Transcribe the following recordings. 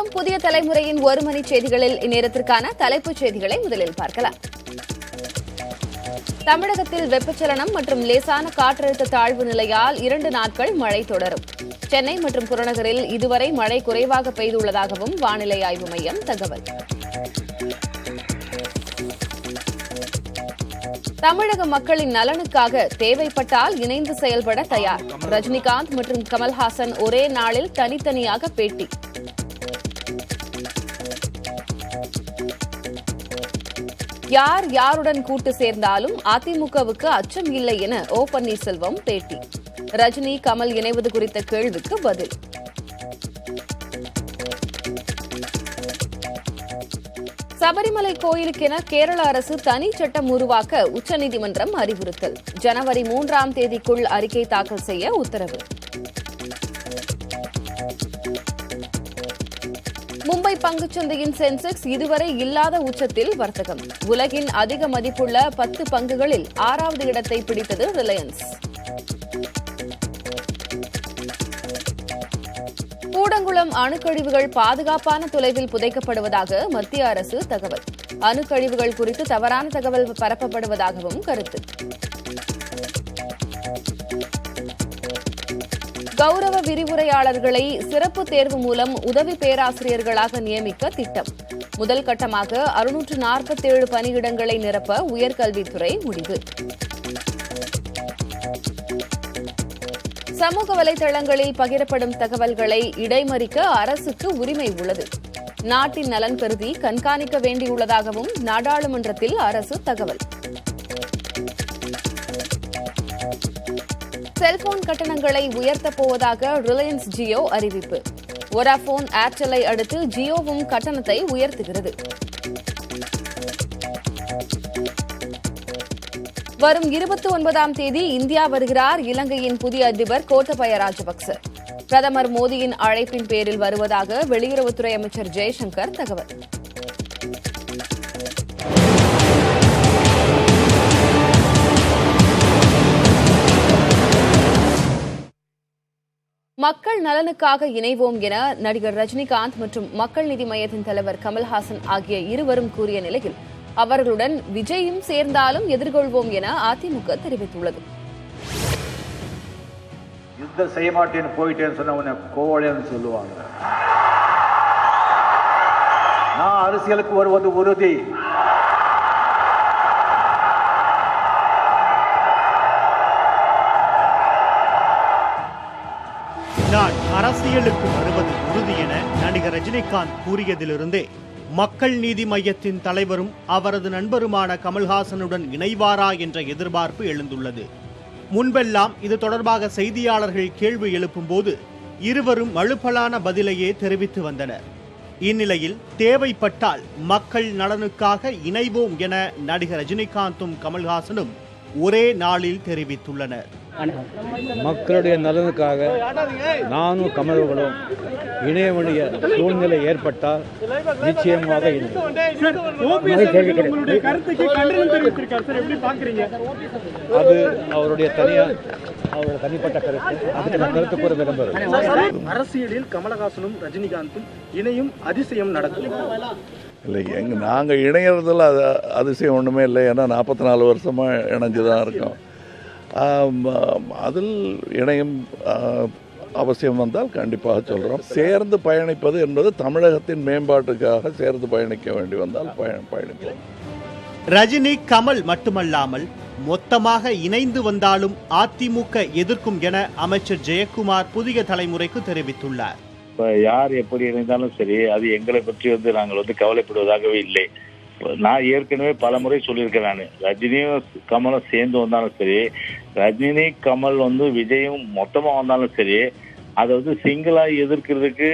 வணக்கம். புதிய தலைமுறையின் ஒரு மணி செய்திகளில் இந்நேரத்திற்கான தலைப்புச் செய்திகளை முதலில் பார்க்கலாம். தமிழகத்தில் வெப்பச்சலனம் மற்றும் லேசான காற்றழுத்த தாழ்வு நிலையால் 2 நாட்கள் மழை தொடரும். சென்னை மற்றும் புறநகரில் இதுவரை மழை குறைவாக பெய்துள்ளதாகவும் வானிலை ஆய்வு மையம் தகவல். தமிழக மக்களின் நலனுக்காக தேவைப்பட்டால் இணைந்து செயல்பட தயார். ரஜினிகாந்த் மற்றும் கமல்ஹாசன் ஒரே நாளில் தனித்தனியாக பேட்டி. யார் யாருடன் கூட்டு சேர்ந்தாலும் அதிமுகவுக்கு அச்சம் இல்லை என ஓ பன்னீர்செல்வம் பேட்டி. ரஜினி கமல் இணைவது குறித்த கேள்விக்கு பதில். சபரிமலை கோயிலுக்கென கேரள அரசு தனி சட்டம் உருவாக்க உச்சநீதிமன்றம் அறிவுறுத்தல். ஜனவரி 3ஆம் தேதிக்குள் அறிக்கை தாக்கல் செய்ய உத்தரவு. மும்பை பங்குச்சந்தையின் சென்செக்ஸ் இதுவரை இல்லாத உச்சத்தில் வர்த்தகம். உலகின் அதிக மதிப்புள்ள 10 பங்குகளில் 6வது இடத்தை பிடித்தது ரிலையன்ஸ். கூடங்குளம் அணுக்கழிவுகள் பாதுகாப்பான தொலைவில் புதைக்கப்படுவதாக மத்திய அரசு தகவல். அணுக்கழிவுகள் குறித்து தவறான தகவல் பரப்பப்படுவதாகவும் கருத்து. கௌரவ விரிவுரையாளர்களை சிறப்பு தேர்வு மூலம் உதவி பேராசிரியர்களாக நியமிக்க திட்டம். முதல் கட்டமாக 647 பணியிடங்களை நிரப்ப உயர்கல்வித்துறை முடிவு. சமூக வலைதளங்களில் பகிரப்படும் தகவல்களை இடைமறிக்க அரசுக்கு உரிமை உள்ளது. நாட்டின் நலன் கருதி கண்காணிக்க வேண்டியுள்ளதாகவும் நாடாளுமன்றத்தில் அரசு தகவல். செல்போன் கட்டணங்களை உயர்த்தப் போவதாக ரிலையன்ஸ் ஜியோ அறிவிப்பு. வோடாபோன் ஏர்டெல்லை அடுத்து ஜியோவும் கட்டணத்தை உயர்த்துகிறது. வரும் 29ஆம் தேதி இந்தியா வருகிறார் இலங்கையின் புதிய அதிபர் கோத்தபய ராஜபக்ச. பிரதமர் மோடியின் அழைப்பின் பேரில் வருவதாக வெளியுறவுத்துறை அமைச்சர் ஜெய்சங்கர் தகவல். மக்கள் நலனுக்காக இணைவோம் என நடிகர் ரஜினிகாந்த் மற்றும் மக்கள் நீதி மய்யத்தின் தலைவர் கமல்ஹாசன் ஆகிய இருவரும் கூறிய நிலையில் அவர்களுடன் விஜயும் சேர்ந்தாலும் எதிர்கொள்வோம் என அதிமுக தெரிவித்துள்ளது. யுத்தம் செய்ய மாட்டேன்னு போயிட்டேன்னு சொன்ன உன்னை கோவலைன்னு சொல்லுவாங்க. நான் அரசியலுக்கு வருவது உறுதி. நான் அரசியலுக்கு வருவது உறுதி என நடிகர் ரஜினிகாந்த் கூறியதிலிருந்தே மக்கள் நீதி மய்யத்தின் தலைவரும் அவரது நண்பருமான கமல்ஹாசனுடன் இணைவாரா என்ற எதிர்பார்ப்பு எழுந்துள்ளது. முன்பெல்லாம் இது தொடர்பாக செய்தியாளர்கள் கேள்வி எழுப்பும்போது இருவரும் மழுப்பலான பதிலையே தெரிவித்து வந்தனர். இந்நிலையில் தேவைப்பட்டால் மக்கள் நலனுக்காக இணைவோம் என நடிகர் ரஜினிகாந்தும் கமல்ஹாசனும் ஒரே நாளில் தெரிவித்துள்ளனர். மக்களுடைய நலனுக்காக நானும் கமல்களும் இணைய வேண்டிய சூழ்நிலை ஏற்பட்டால் நிச்சயமாக அது அவருடைய தனிப்பட்ட கருத்து. அதுக்கு நான் கருத்து கூற விரும்புகிறேன். அரசியலில் கமலஹாசனும் ரஜினிகாந்தும் இணையும் அதிசயம் நடக்கும் இல்லை. நாங்கள் இணையறதுல அதிசயம் ஒன்றுமே இல்லை. ஏன்னா 44 வருஷமாக இணைஞ்சு தான் இருக்கோம். அதில் இணையம் அவசியம் வந்தால் கண்டிப்பாக சொல்கிறோம். சேர்ந்து பயணிப்பது என்பது தமிழகத்தின் மேம்பாட்டுக்காக சேர்ந்து பயணிக்க வேண்டி வந்தால் பயணிப்போம். ரஜினி கமல் மட்டுமல்லாமல் மொத்தமாக இணைந்து வந்தாலும் அதிமுக எதிர்க்கும் என அமைச்சர் ஜெயக்குமார் புதிய தலைமுறைக்கு தெரிவித்துள்ளார். யார் எப்படி இணைந்தாலும் சரி, அது எங்களை பற்றி நாங்கள் கவலைப்படுவதாகவே இல்லை. நான் ஏற்கனவே பல முறை சொல்லியிருக்கேன். நான் ரஜினியும் கமலும் சேர்ந்து வந்தாலும் சரி, ரஜினி கமல் விஜயும் மொத்தமா வந்தாலும் சரி, அதை சிங்கிளா எதிர்க்கிறதுக்கு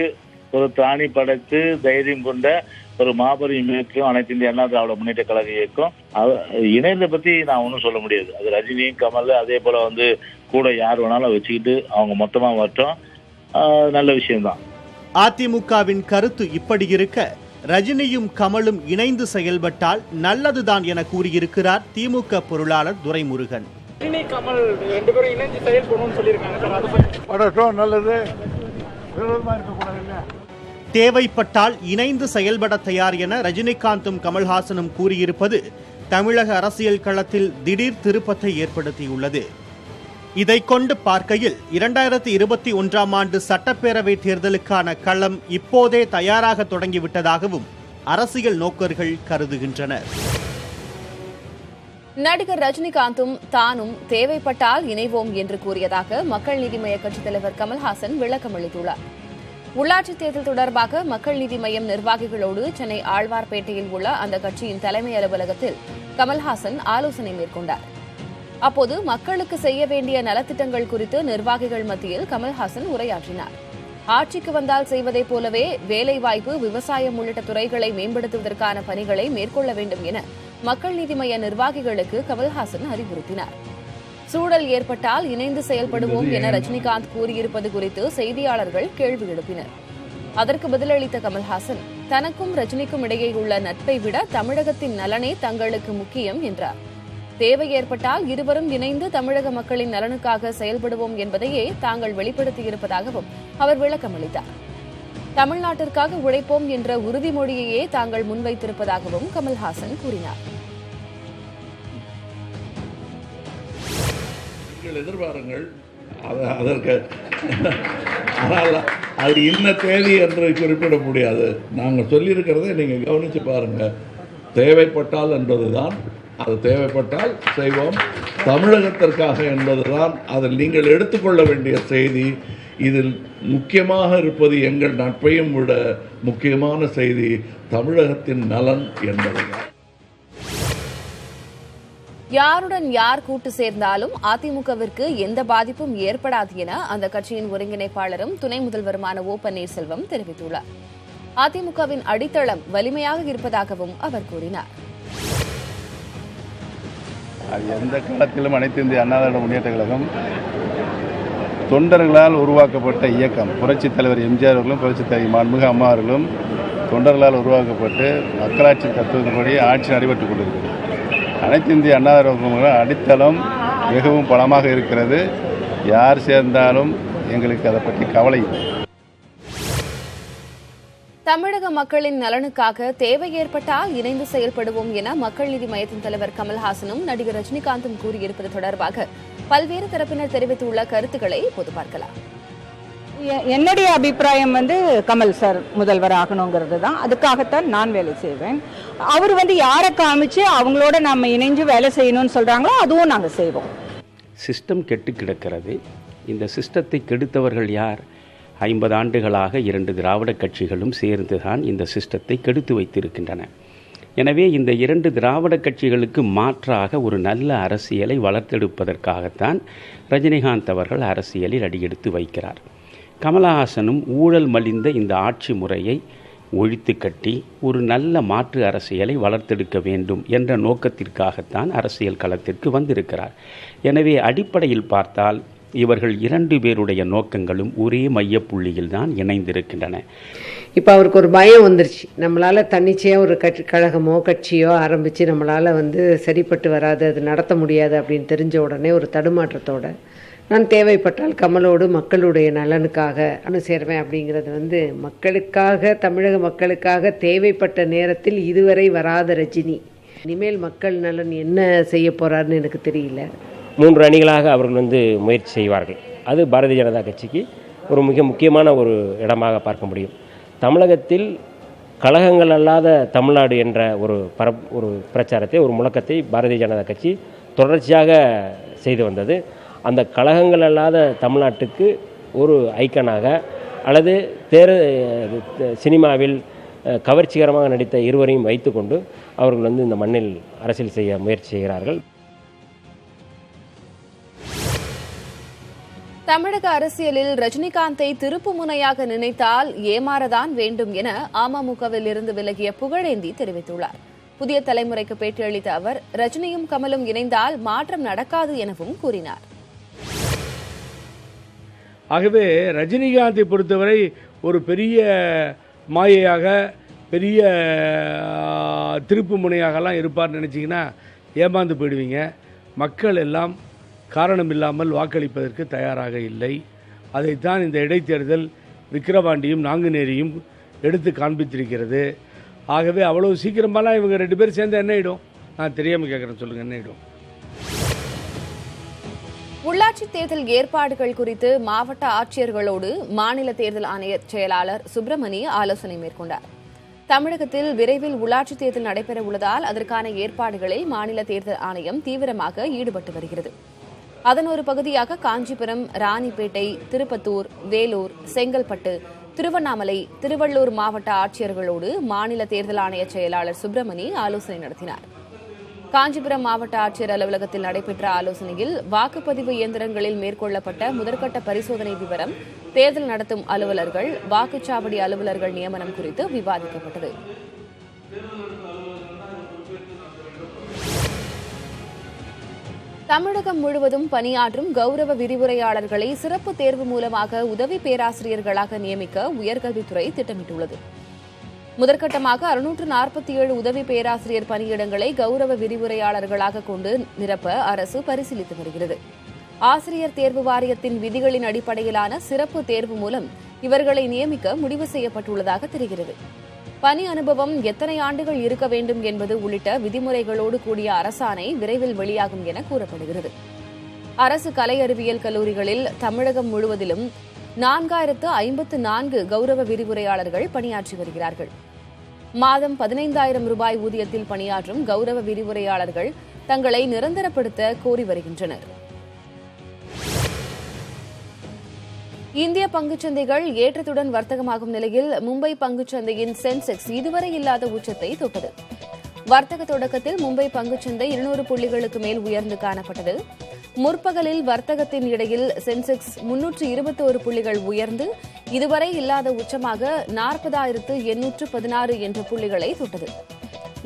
ஒரு திராணி படைத்து தைரியம் கொண்ட ஒரு மாபெரும் இயக்கம் அனைத்து இந்திய அண்ணா திராவிட முன்னேற்ற கழக இயக்கம். இணையதை பத்தி நான் ஒன்றும் சொல்ல முடியாது. அது ரஜினியும் கமல் அதே போல கூட யார் வேணாலும் வச்சுக்கிட்டு அவங்க மொத்தமா வரட்டும், நல்ல விஷயம்தான். அதிமுகவின் கருத்து இப்படி இருக்க ரஜினியும் கமலும் இணைந்து செயல்பட்டால் நல்லதுதான் என கூறியிருக்கிறார் திமுக பொருளாளர் துரைமுருகன். ரஜினி கமல் 2 பேரும் இணைந்து செயல்படணும்னு சொல்லியிருக்காங்க. நல்லது. தேவைப்பட்டால் இணைந்து செயல்பட தயார் என ரஜினிகாந்தும் கமல்ஹாசனும் கூறியிருப்பது தமிழக அரசியல் களத்தில் திடீர் திருப்பத்தை ஏற்படுத்தியுள்ளது. இதை கொண்டு பார்க்கையில் 2021ஆம் ஆண்டு சட்டப்பேரவை தேர்தலுக்கான களம் இப்போதே தயாராக தொடங்கிவிட்டதாகவும் அரசியல் நோக்கர்கள் கருதுகின்றனர். நடிகர் ரஜினிகாந்தும் தானும் தேவைப்பட்டால் இணைவோம் என்று கூறியதாக மக்கள் நீதி மய்ய கட்சித் தலைவர் கமல்ஹாசன் விளக்கம் அளித்துள்ளார். உள்ளாட்சித் தேர்தல் தொடர்பாக மக்கள் நீதி மய்யம் நிர்வாகிகளோடு சென்னை ஆழ்வார்பேட்டையில் உள்ள அந்த கட்சியின் தலைமை அலுவலகத்தில் கமல்ஹாசன் ஆலோசனை மேற்கொண்டார். அப்போது மக்களுக்கு செய்ய வேண்டிய நலத்திட்டங்கள் குறித்து நிர்வாகிகள் மத்தியில் கமல்ஹாசன் உரையாற்றினார். ஆட்சிக்கு வந்தால் செய்வதைப் போலவே வேலைவாய்ப்பு, விவசாயம் உள்ளிட்ட துறைகளை மேம்படுத்துவதற்கான பணிகளை மேற்கொள்ள வேண்டும் என மக்கள் நீதி மய்ய நிர்வாகிகளுக்கு கமல்ஹாசன் அறிவுறுத்தினார். சூழல் ஏற்பட்டால் இணைந்து செயல்படுவோம் என ரஜினிகாந்த் கூறியிருப்பது குறித்து செய்தியாளர்கள் கேள்வி எழுப்பினர். அதற்கு பதிலளித்த கமல்ஹாசன், தனக்கும் ரஜினிக்கும் இடையே உள்ள நட்பை விட தமிழகத்தின் நலனே தங்களுக்கு முக்கியம் என்றார். தேவை ஏற்பட்டால் இருவரும் இணைந்து தமிழக மக்களின் நலனுக்காக செயல்படுவோம் என்பதையே தாங்கள் வெளிப்படுத்தியிருப்பதாகவும் அவர் விளக்கம் அளித்தார். தமிழ்நாட்டிற்காக உழைப்போம் என்ற உறுதிமொழியையே தாங்கள் முன்வைத்திருப்பதாகவும் கமல்ஹாசன் கூறினார். எதிர்பாருங்கள், அதற்கு ஆனால் அது இன்ன தேதி என்று குறிப்பிட முடியாது. நாங்கள் சொல்லியிருக்கிறதை நீங்கள் கவனித்து பாருங்கள். தேவைப்பட்டால் என்பதுதான், அது தேவைப்பட்டால் செய்வோம், தமிழகத்திற்காக என்பதுதான் அதில் நீங்கள் எடுத்துக்கொள்ள வேண்டிய செய்தி. இதில் முக்கியமாக இருப்பது எங்கள் நட்பையும் விட முக்கியமான செய்தி தமிழகத்தின் நலன் என்பதுதான். யாருடன் யார் கூட்டு சேர்ந்தாலும் அதிமுகவிற்கு எந்த பாதிப்பும் ஏற்படாது என அந்த கட்சியின் ஒருங்கிணைப்பாளரும் துணை முதல்வருமான ஓ பன்னீர்செல்வம் தெரிவித்துள்ளார். அதிமுகவின் அடித்தளம் வலிமையாக இருப்பதாகவும் அவர் கூறினார். அது எந்த காலத்திலும் அனைத்து இந்திய அண்ணா திராவிட முன்னேற்ற கழகம் தொண்டர்களால் உருவாக்கப்பட்ட இயக்கம். புரட்சித் தலைவர் எம்ஜிஆர் அவர்களும் புரட்சித் தலைவர் மாண்புமிகு அம்மா அவர்களும் தொண்டர்களால் உருவாக்கப்பட்டு மக்களாட்சி தத்துவத்தின்படி ஆட்சி நடைபெற்றுக் கொண்டிருக்கிறது. அனைத்து இந்திய அண்ணா திராவிட அடித்தளம் மிகவும் பலமாக இருக்கிறது. யார் சேர்ந்தாலும் எங்களுக்கு அதை பற்றி கவலை இல்லை. தமிழக மக்களின் நலனுக்காக தேவை ஏற்பட்டால் இணைந்து செயல்படுவோம் என மக்கள் நீதி மய்யத்தின் தலைவர் கமல்ஹாசனும் நடிகர் ரஜினிகாந்தும் கூறியிருப்பது தொடர்பாக பல்வேறு தரப்பினர் தெரிவித்துள்ள கருத்துக்களை இப்போது பார்க்கலாம். என்னுடைய அபிப்பிராயம் கமல் சார் முதல்வர் ஆகணுங்கிறது தான். அதுக்காகத்தான் நான் வேலை செய்வேன். அவர் யாரை காமிச்சு அவங்களோட நம்ம இணைஞ்சு வேலை செய்யணும்னு சொல்றாங்களோ அதுவும் நாங்கள் செய்வோம். சிஸ்டம் கெட்டு கிடக்கிறது. இந்த சிஸ்டத்தை கெடுத்தவர்கள் யார்? 50 ஆண்டுகளாக 2 திராவிட கட்சிகளும் சேர்ந்துதான் இந்த சிஸ்டத்தை கெடுத்து வைத்திருக்கின்றன. எனவே இந்த 2 திராவிட கட்சிகளுக்கு மாற்றாக ஒரு நல்ல அரசியலை வளர்த்தெடுப்பதற்காகத்தான் ரஜினிகாந்த் அவர்கள் அரசியலில் அடியெடுத்து வைக்கிறார். கமலஹாசனும் ஊழல் மலிந்த இந்த ஆட்சி முறையை ஒழித்து கட்டி ஒரு நல்ல மாற்று அரசியலை வளர்த்தெடுக்க வேண்டும் என்ற நோக்கத்திற்காகத்தான் அரசியல் களத்திற்கு வந்திருக்கிறார். எனவே அடிப்படையில் பார்த்தால் இவர்கள் 2 பேருடைய நோக்கங்களும் ஒரே மையப்புள்ளியில் தான் இணைந்திருக்கின்றன. இப்போ அவருக்கு ஒரு பயம் வந்துருச்சு. நம்மளால் தன்னிச்சையாக ஒரு கழகமோ கட்சியோ ஆரம்பித்து நம்மளால் சரிப்பட்டு வராது, அது நடத்த முடியாது அப்படின்னு தெரிஞ்ச உடனே ஒரு தடுமாற்றத்தோட நான் தேவைப்பட்டால் கமலோடு மக்களுடைய நலனுக்காக சேர்வேன் அப்படிங்கிறது மக்களுக்காக, தமிழக மக்களுக்காக தேவைப்பட்ட நேரத்தில் இதுவரை வராத ரஜினி இனிமேல் மக்கள் நலன் என்ன செய்ய போகிறாருன்னு எனக்கு தெரியல. 3 அணிகளாக அவர்கள் முயற்சி செய்வார்கள். அது பாரதிய ஜனதா கட்சிக்கு ஒரு மிக முக்கியமான ஒரு இடமாக பார்க்க முடியும். தமிழகத்தில் கழகங்கள் அல்லாத தமிழ்நாடு என்ற ஒரு பிரச்சாரத்தை, ஒரு முழக்கத்தை பாரதிய ஜனதா கட்சி தொடர்ச்சியாக செய்து வந்தது. அந்த கழகங்கள் அல்லாத தமிழ்நாட்டுக்கு ஒரு ஐக்கனாக அல்லது சினிமாவில் கவர்ச்சிகரமாக நடித்த இருவரையும் வைத்துக்கொண்டு அவர்கள் இந்த மண்ணில் அரசியல் செய்ய முயற்சி செய்கிறார்கள். தமிழக அரசியலில் ரஜினிகாந்தை திருப்பு முனையாக நினைத்தால் ஏமாறதான் வேண்டும் என அமமுகவில் இருந்து விலகிய புகழேந்தி தெரிவித்துள்ளார். புதிய தலைமுறைக்கு பேட்டியளித்த அவர், ரஜினியும் கமலும் இணைந்தால் மாற்றம் நடக்காது எனவும் கூறினார். ஆகவே ரஜினிகாந்தை பொறுத்தவரை ஒரு பெரிய மாயையாக, பெரிய திருப்பு முனையாகலாம் இருப்பார்னு நினச்சிங்கன்னா ஏமாந்து போயிடுவீங்க. மக்கள் எல்லாம் காரணம் இல்லாமல் வாக்களிப்பதற்கு தயாராக இல்லை. அதைத்தான் இந்த இடைத்தேர்தல் விக்கிரவாண்டியும் நாங்குநேரியும் எடுத்து காண்பித்திருக்கிறது. ஆகவே அவ்வளவு சீக்கிரமாலாம் இவங்க 2 பேரும் சேர்ந்து என்ன ஆகிடும்? நான் தெரியாமல் கேட்குறேன், சொல்லுங்கள், என்ன ஆகிடும்? உள்ளாட்சி தேர்தல் ஏற்பாடுகள் குறித்து மாவட்ட ஆட்சியர்களோடு மாநில தேர்தல் ஆணைய செயலாளர் சுப்பிரமணி ஆலோசனை மேற்கொண்டார். தமிழகத்தில் விரைவில் உள்ளாட்சி தேர்தல் நடைபெற உள்ளதால் அதற்கான ஏற்பாடுகளில் மாநில தேர்தல் ஆணையம் தீவிரமாக ஈடுபட்டு வருகிறது. அதன் ஒரு பகுதியாக காஞ்சிபுரம், ராணிப்பேட்டை, திருப்பத்தூர், வேலூர், செங்கல்பட்டு, திருவண்ணாமலை, திருவள்ளூர் மாவட்ட ஆட்சியர்களோடு மாநில தேர்தல் ஆணைய செயலாளர் சுப்பிரமணி ஆலோசனை நடத்தினார். காஞ்சிபுரம் மாவட்ட ஆட்சியர் அலுவலகத்தில் நடைபெற்ற ஆலோசனையில் வாக்குப்பதிவு இயந்திரங்களில் மேற்கொள்ளப்பட்ட முதற்கட்ட பரிசோதனை விவரம், தேர்தல் நடத்தும் அலுவலர்கள், வாக்குச்சாவடி அலுவலர்கள் நியமனம் குறித்து விவாதிக்கப்பட்டது. தமிழகம் முழுவதும் பணியாற்றும் கௌரவ விரிவுரையாளர்களை சிறப்பு தேர்வு மூலமாக உதவி பேராசிரியர்களாக நியமிக்க உயர்கல்வித்துறை திட்டமிட்டுள்ளது. முதற்கட்டமாக 647 உதவி பேராசிரியர் பணியிடங்களை கௌரவ விரிவுரையாளர்களாக கொண்டு நிரப்ப அரசு பரிசீலித்து வருகிறது. ஆசிரியர் தேர்வு வாரியத்தின் விதிகளின் அடிப்படையிலான சிறப்பு தேர்வு மூலம் இவர்களை நியமிக்க முடிவு செய்யப்பட்டுள்ளதாக தெரிகிறது. பணி அனுபவம் எத்தனை ஆண்டுகள் இருக்க வேண்டும் என்பது உள்ளிட்ட விதிமுறைகளோடு கூடிய அரசாணை விரைவில் வெளியாகும் என கூறப்படுகிறது. அரசு கலை அறிவியல் கல்லூரிகளில் தமிழகம் முழுவதிலும் 4054 கௌரவ விரிவுரையாளர்கள் பணியாற்றி வருகிறார்கள். மாதம் 15,000 ரூபாய் ஊதியத்தில் பணியாற்றும் கௌரவ விரிவுரையாளர்கள் தங்களை நிரந்தரப்படுத்த கோரி வருகின்றனர். இந்திய பங்குச்சந்தைகள் ஏற்றத்துடன் வர்த்தகமாகும் நிலையில் மும்பை பங்குச்சந்தையின் சென்செக்ஸ் இதுவரை இல்லாத உச்சத்தை தொட்டது. வர்த்தக தொடக்கத்தில் மும்பை பங்குச்சந்தை 200 புள்ளிகளுக்கு மேல் உயர்ந்து காணப்பட்டது. முற்பகலில் வர்த்தகத்தின் இடையில் சென்செக்ஸ் 321 புள்ளிகள் உயர்ந்து இதுவரை இல்லாத உச்சமாக 40,816 என்ற புள்ளிகளை தொட்டது.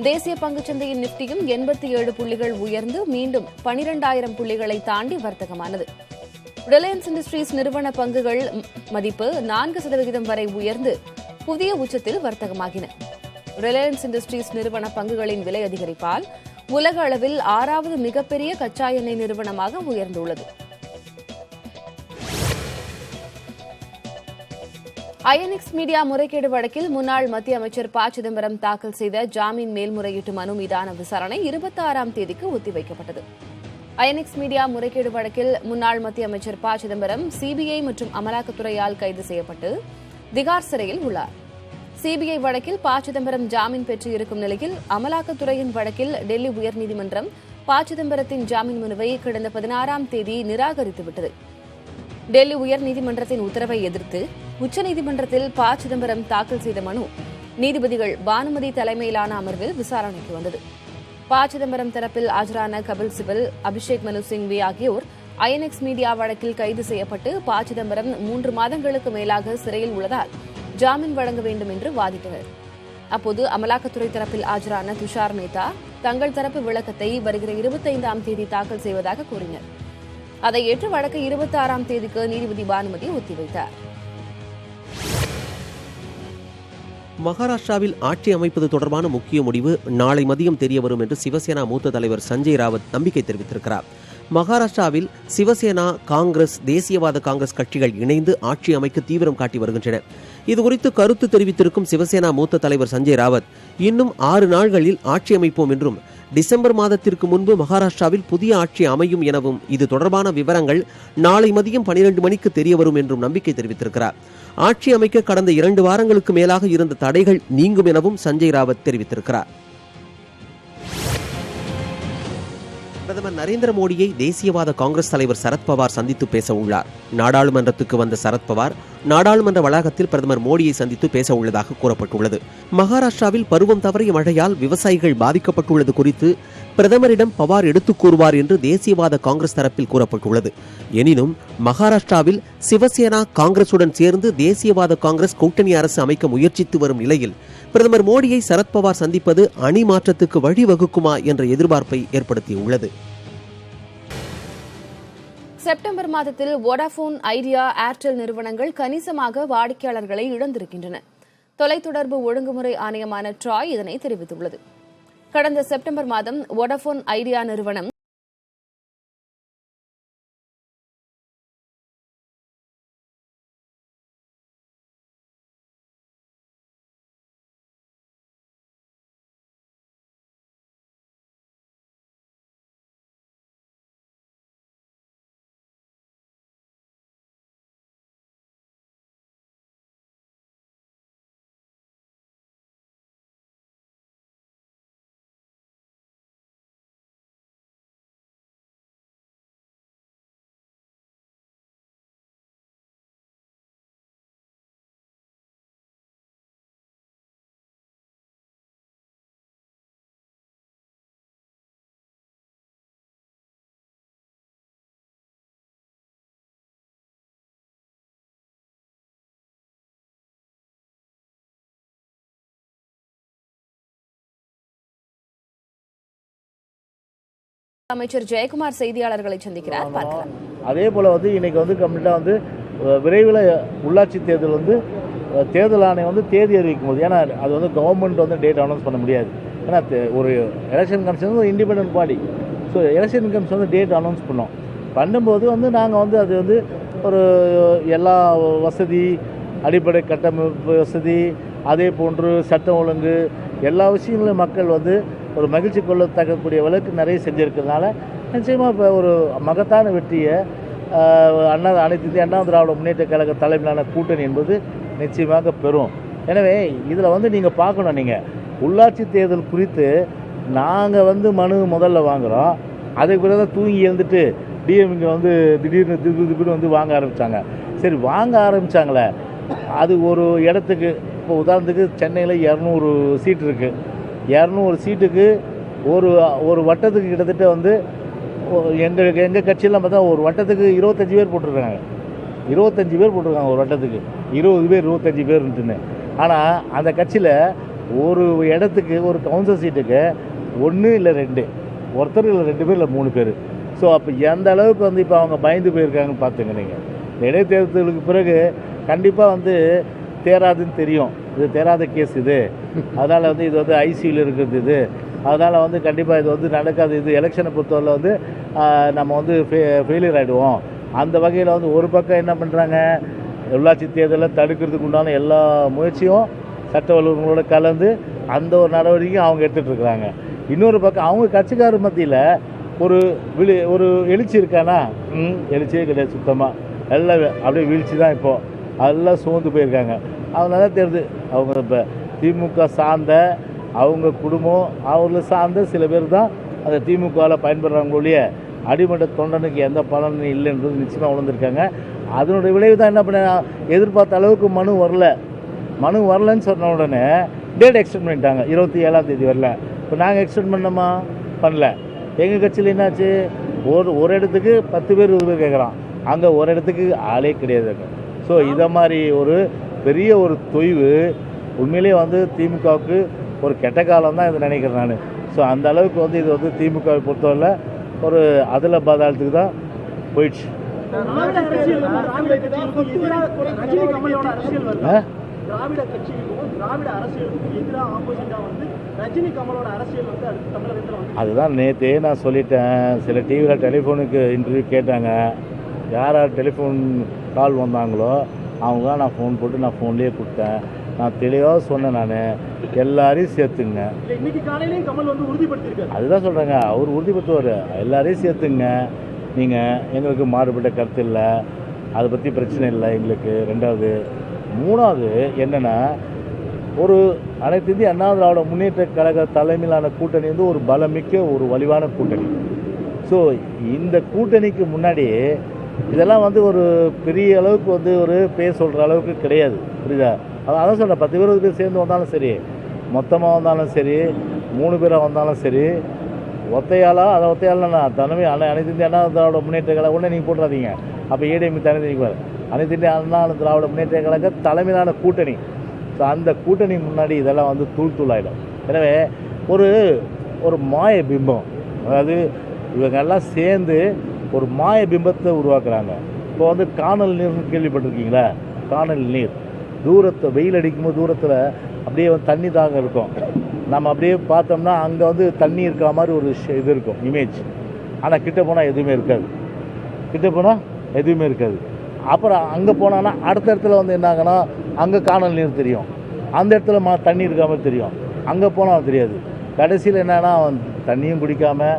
தேசிய பங்குச்சந்தையின் நிப்டியும் 87 புள்ளிகள் உயர்ந்து மீண்டும் 12,000 புள்ளிகளை தாண்டி வர்த்தகமானது. ரிலையன்ஸ் இண்டஸ்ட்ரீஸ் நிறுவன பங்குகள் மதிப்பு 4% வரை உயர்ந்து புதிய உச்சத்தில் வர்த்தகமாகின. ரிலையன்ஸ் இண்டஸ்ட்ரீஸ் நிறுவன பங்குகளின் விலை அதிகரிப்பால் உலக அளவில் 6வது மிகப்பெரிய கச்சா எண்ணெய் நிறுவனமாக உயர்ந்துள்ளது. ஐஎன்எக்ஸ் மீடியா முறைகேடு வழக்கில் முன்னாள் மத்திய அமைச்சர் ப. சிதம்பரம் தாக்கல் செய்த ஜாமீன் மேல்முறையீட்டு மனு மீதான விசாரணை 26ஆம் தேதிக்கு ஒத்திவைக்கப்பட்டது. ஐஎன்எக்ஸ் மீடியா முறைகேடு வழக்கில் முன்னாள் மத்திய அமைச்சர் ப. சிதம்பரம் சிபிஐ மற்றும் அமலாக்கத்துறையால் கைது செய்யப்பட்டு திகார் சிறையில் உள்ளார். சிபிஐ வழக்கில் ப. சிதம்பரம் ஜாமீன் பெற்று இருக்கும் நிலையில் அமலாக்கத்துறையின் வழக்கில் டெல்லி உயர்நீதிமன்றம் ப. சிதம்பரத்தின் ஜாமீன் மனுவை கடந்த 16ஆம் தேதி நிராகரித்துவிட்டது. டெல்லி உயர்நீதிமன்றத்தின் உத்தரவை எதிர்த்து உச்சநீதிமன்றத்தில் ப. சிதம்பரம் தாக்கல் செய்த மனு நீதிபதிகள் பானுமதி தலைமையிலான அமர்வில் விசாரணைக்கு வந்தது. ப. சிதம்பரம் தரப்பில் ஆஜரான கபில் சிபல், அபிஷேக் மனு சிங்வி ஆகியோர் ஐஎன்எக்ஸ் மீடியா வழக்கில் கைது செய்யப்பட்டு ப. சிதம்பரம் 3 மாதங்களுக்கு மேலாக சிறையில் உள்ளதால் ஜாமீன் வழங்க வேண்டும் என்று வாதிட்டனர். அப்போது அமலாக்கத்துறை தரப்பில் ஆஜரான துஷார் மேத்தா தங்கள் தரப்பு விளக்கத்தை வருகிற 25ஆம் தேதி தாக்கல் செய்வதாக கூறினர். அதை ஏற்று வழக்கை 26ஆம் தேதிக்கு நீதிபதி பானுமதி ஒத்திவைத்தார். மகாராஷ்டிராவில் ஆட்சி அமைப்பது தொடர்பான முக்கிய முடிவு நாளை மதியம் தெரியவரும் என்று சிவசேனா மூத்த தலைவர் சஞ்சய் ராவத் நம்பிக்கை தெரிவித்திருக்கிறார். மகாராஷ்டிராவில் சிவசேனா, காங்கிரஸ், தேசியவாத காங்கிரஸ் கட்சிகள் இணைந்து ஆட்சி அமைக்க தீவிரம் காட்டி வருகின்றன. இதுகுறித்து கருத்து தெரிவித்திருக்கும் சிவசேனா மூத்த தலைவர் சஞ்சய் ராவத், இன்னும் 6 நாள்களில் ஆட்சி அமைப்போம் என்றும் டிசம்பர் மாதத்திற்கு முன்பு மகாராஷ்டிராவில் புதிய ஆட்சி அமையும் எனவும் இது தொடர்பான விவரங்கள் நாளை மதியம் 12 மணிக்கு தெரியவரும் என்றும் நம்பிக்கை தெரிவித்திருக்கிறார். ஆட்சி அமைக்க கடந்த 2 வாரங்களுக்கு மேலாக இருந்த தடைகள் நீங்கும் எனவும் சஞ்சய் ராவத் தெரிவித்திருக்கிறார். பிரதமர் நரேந்திர மோடியை தேசியவாத காங்கிரஸ் தலைவர் சரத்பவார் சந்தித்து பேச உள்ளார். நாடாளுமன்றத்துக்கு வந்த சரத்பவார் நாடாளுமன்ற வளாகத்தில் பிரதமர் மோடியை சந்தித்து பேச உள்ளதாக கூறப்பட்டுள்ளது. மகாராஷ்டிராவில் பருவம் தவறிய மழையால் விவசாயிகள் பாதிக்கப்பட்டுள்ளது குறித்து பிரதமரிடம் பவார் எடுத்துக் கூறுவார் என்று தேசியவாத காங்கிரஸ் தரப்பில் கூறப்பட்டுள்ளது. எனினும் மகாராஷ்டிராவில் சிவசேனா, காங்கிரசுடன் சேர்ந்து தேசியவாத காங்கிரஸ் கூட்டணி அரசு அமைக்க முயற்சித்து வரும் நிலையில் பிரதமர் மோடியை சரத்பவார் சந்திப்பது அணி மாற்றத்துக்கு வழிவகுக்குமா என்ற எதிர்பார்ப்பை ஏற்படுத்தியுள்ளது. செப்டம்பர் மாதத்தில் வோடாபோன், ஐடியா, ஏர்டெல் நிறுவனங்கள் கணிசமாக வாடிக்கையாளர்களை இழந்திருக்கின்றன. தொலைத்தொடர்பு ஒழுங்குமுறை ஆணையமான ட்ராய் இதனை தெரிவித்துள்ளது. கடந்த செப்டம்பர் மாதம் வோடாபோன் ஐடியா நிறுவனம் அமைச்சர் ஜெயக்குமார் செய்தியாளர்களை சந்திக்கிறார். பார்க்கலாம். அதே போல் வந்து இன்னைக்கு வந்து கம்ப்ளீட்டாக வந்து விரைவில் உள்ளாட்சி தேர்தல் வந்து தேர்தல் ஆணையம் வந்து தேதி அறிவிக்கும் போது, ஏன்னா அது வந்து கவர்மெண்ட் வந்து டேட் அனௌன்ஸ் பண்ண முடியாது. ஏன்னா ஒரு எலெக்ஷன் கமிஷன் வந்து இண்டிபெண்டன்ட் பாடி. ஸோ எலெக்ஷன் கமிஷன் வந்து டேட் அனௌன்ஸ் பண்ணும்போது வந்து நாங்கள் வந்து அது வந்து ஒரு எல்லா வசதி, அடிப்படை கட்டமைப்பு வசதி, அதே போன்று சட்டம் ஒழுங்கு, எல்லா விஷயங்களும் மக்கள் வந்து ஒரு மகிழ்ச்சி கொள்ளத்தக்கக்கூடிய அளவுக்கு நிறைய செஞ்சுருக்கிறதுனால நிச்சயமாக இப்போ ஒரு மகத்தான வெற்றியை அனைத்து இந்திய அண்ணா திராவிட முன்னேற்ற கழக தலைமையிலான கூட்டணி என்பது நிச்சயமாக பெறும். எனவே இதில் வந்து நீங்கள் பார்க்கணும், நீங்கள் உள்ளாட்சி தேர்தல் குறித்து நாங்கள் வந்து மனு முதல்ல வாங்குகிறோம். அதுக்கு பிறகு தான் தூங்கி எழுந்துட்டு டிஎம்கே வந்து திடீர்னு வந்து வாங்க ஆரம்பித்தாங்க. சரி, வாங்க ஆரம்பித்தாங்களே, அது ஒரு இடத்துக்கு இப்போ உதாரணத்துக்கு சென்னையில் 200 சீட் இருக்குது. 200 சீட்டுக்கு ஒரு வட்டத்துக்கு கிட்டத்தட்ட வந்து எங்கள் கட்சியெல்லாம் பார்த்தா ஒரு வட்டத்துக்கு 25 பேர் போட்டிருக்காங்க. 25 பேர் போட்டிருக்காங்க ஒரு வட்டத்துக்கு, 20 பேர் 25 பேர்ன்ட்டுன்னு. ஆனால் அந்த கட்சியில் ஒரு இடத்துக்கு ஒரு கவுன்சில் சீட்டுக்கு 1 இல்லை 2, ஒருத்தர் இல்லை 2 பேர் இல்லை 3 பேர். ஸோ அப்போ எந்த அளவுக்கு வந்து இப்போ அவங்க பயந்து போயிருக்காங்கன்னு பார்த்துங்க. நீங்கள் இடைத்தேர்தலுக்கு பிறகு கண்டிப்பாக வந்து தேராதுன்னு தெரியும், இது தேராத கேஸ் இது, அதனால் வந்து இது வந்து ஐசியூவில் இருக்கிறது இது, அதனால் வந்து கண்டிப்பாக இது வந்து நடக்காது. இது எலெக்ஷனை பொறுத்தவரை வந்து நம்ம வந்து ஃபெயிலியர் ஆகிடுவோம். அந்த வகையில் வந்து ஒரு பக்கம் என்ன பண்ணுறாங்க, உள்ளாட்சி தேர்தலை தடுக்கிறதுக்கு உண்டான எல்லா முயற்சியும் சட்ட வல்லுநர்களோட கலந்து அந்த ஒரு நடவடிக்கையும் அவங்க எடுத்துகிட்டு இருக்கிறாங்க. இன்னொரு பக்கம் அவங்க கட்சிக்காரர் மத்தியில் ஒரு எழுச்சி இருக்கானா, எழுச்சியே கிடையாது சுத்தமாக. எல்லாம் அப்படியே வீழ்ச்சி தான். இப்போது அதெல்லாம் சோர்ந்து போயிருக்காங்க. அதனால தெரியுது அவங்க இப்போ திமுக சார்ந்த அவங்க குடும்பம் அவங்கள சார்ந்த சில பேர் தான் அந்த திமுகவில் பயன்படுறாங்களுடைய அடிமட்ட தொண்டனுக்கு எந்த பலனும் இல்லைன்றது நிச்சயமாக உணர்ந்திருக்காங்க. அதனுடைய விளைவு தான் என்ன பண்ண, எதிர்பார்த்த அளவுக்கு மனு வரலன்னு சொன்ன உடனே டேட் எக்ஸ்டெண்ட் பண்ணிட்டாங்க. 27ஆம் தேதி வரல. இப்போ நாங்கள் எக்ஸ்டெண்ட் பண்ணோமா? பண்ணல. எங்கள் கட்சியில் என்னாச்சு, ஒரு இடத்துக்கு 10 பேர் 20 பேர் கேட்குறான், அங்கே ஒரு இடத்துக்கு ஆளே கிடையாது. ஸோ இதை மாதிரி ஒரு பெரிய ஒரு தொய்வு உண்மையிலே வந்து திமுகவுக்கு ஒரு கெட்ட காலம் தான் இதை நினைக்கிறேன் நான். ஸோ அந்த அளவுக்கு வந்து இது வந்து திமுகவை பொறுத்தவரை ஒரு அதில் பாதாளத்துக்கு தான் போயிடுச்சு. திராவிட கட்சிகளுக்கும் திராவிட அரசியலுக்கும் எதிராக ஆப்போசிட்டாக வந்து ரஜினி கமலோட அரசியல் வந்து அடுத்து தமிழகத்தில் வந்து அதுதான் நேற்றே நான் சொல்லிட்டேன். சில டிவியில் டெலிஃபோனுக்கு இன்டர்வியூ கேட்டாங்க. யார் டெலிஃபோன் கால் வந்தாங்களோ அவங்க தான் நான் ஃபோன் போட்டு நான் ஃபோன்லேயே கொடுத்தேன். நான் தெளிவாக சொன்னேன், நான் எல்லாரையும் சேர்த்துங்க. இன்னைக்கு காலையிலேயும் கமல் வந்து உறுதிப்படுத்தியிருக்காரு. அதுதான் சொல்கிறேங்க, அவர் உறுதிப்படுத்துவார். எல்லாரையும் சேர்த்துங்க, நீங்கள் எங்களுக்கு மாறுபட்ட கருத்து இல்லை, அதை பற்றி பிரச்சனை இல்லை எங்களுக்கு. 2வது 3வது என்னென்னா, ஒரு அனைத்து இந்திய அண்ணா திராவிட முன்னேற்ற கழக தலைமையிலான கூட்டணி வந்து ஒரு பலமிக்க ஒரு வலிவான கூட்டணி. ஸோ இந்த கூட்டணிக்கு முன்னாடி இதெல்லாம் வந்து ஒரு பெரிய அளவுக்கு வந்து ஒரு பேர் சொல்கிற அளவுக்கு கிடையாது, புரியுதா? அதான் சொல்கிறேன், 10 பேர் 20 பேர் சேர்ந்து வந்தாலும் சரி, மொத்தமாக வந்தாலும் சரி, 3 பேராக வந்தாலும் சரி, ஒத்தையாளா தனமே அனைத்து இந்திய அண்ணா திராவிட முன்னேற்ற கழகம் உடனே நீங்கள் போட்டுறாதீங்க. அப்போ ஏடிஎம் தனித்தனிக்குவார். அனைத்து இந்திய அண்ணா திராவிட முன்னேற்ற கழக தலைமையிலான கூட்டணி. ஸோ அந்த கூட்டணி முன்னாடி இதெல்லாம் வந்து தூளாயிடும். எனவே ஒரு மாய பிம்பம், அதாவது இவங்கெல்லாம் சேர்ந்து ஒரு மாய பிம்பத்தை உருவாக்குறாங்க. இப்போ வந்து காணல் நீர்னு கேள்விப்பட்டிருக்கீங்களா? காணல் நீர் தூரத்தை வெயில் அடிக்கும்போது தூரத்தில் அப்படியே வந்து தண்ணி தாங்க இருக்கும். நம்ம அப்படியே பார்த்தோம்னா அங்கே வந்து தண்ணி இருக்கிற மாதிரி ஒரு இது இருக்கும், இமேஜ். ஆனால் கிட்ட போனால் எதுவுமே இருக்காது. அப்புறம் அங்கே போனான்னா அடுத்த இடத்துல வந்து என்னாங்கன்னா அங்கே காணல் நீர் தெரியும், அந்த இடத்துல தண்ணி இருக்காமல் தெரியும், அங்கே போனால் தெரியாது. கடைசியில் என்னன்னா அவன் தண்ணியும் குடிக்காமல்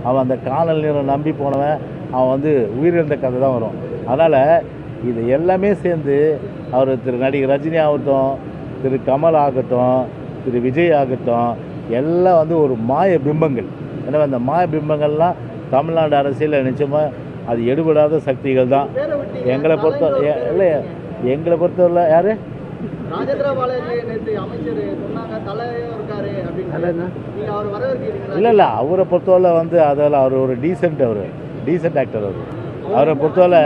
அவன் அந்த காணல் நீரை நம்பி போனவன் அவன் வந்து உயிரிழந்த கதை தான் வரும். அதனால் இது எல்லாமே சேர்ந்து அவர் நடிகர் ரஜினி ஆகட்டும், திரு கமல் ஆகட்டும், திரு விஜய் ஆகட்டும், எல்லாம் வந்து ஒரு மாய பிம்பங்கள். எனவே அந்த மாய பிம்பங்கள்லாம் தமிழ்நாடு அரசியலில் நிச்சயமாக அது எடுபடாத சக்திகள் தான். எங்களை பொறுத்தவரை யார் ராஜேந்திர பாலாஜி நேற்று அமைச்சர் சொன்னாங்க தலைவர் இருக்காரு அப்படின்னு. இல்லை அவரை பொறுத்தவரை வந்து அதில் அவர் ஒரு டீசென்ட் ஆக்டர். அவரை பொறுத்தவரை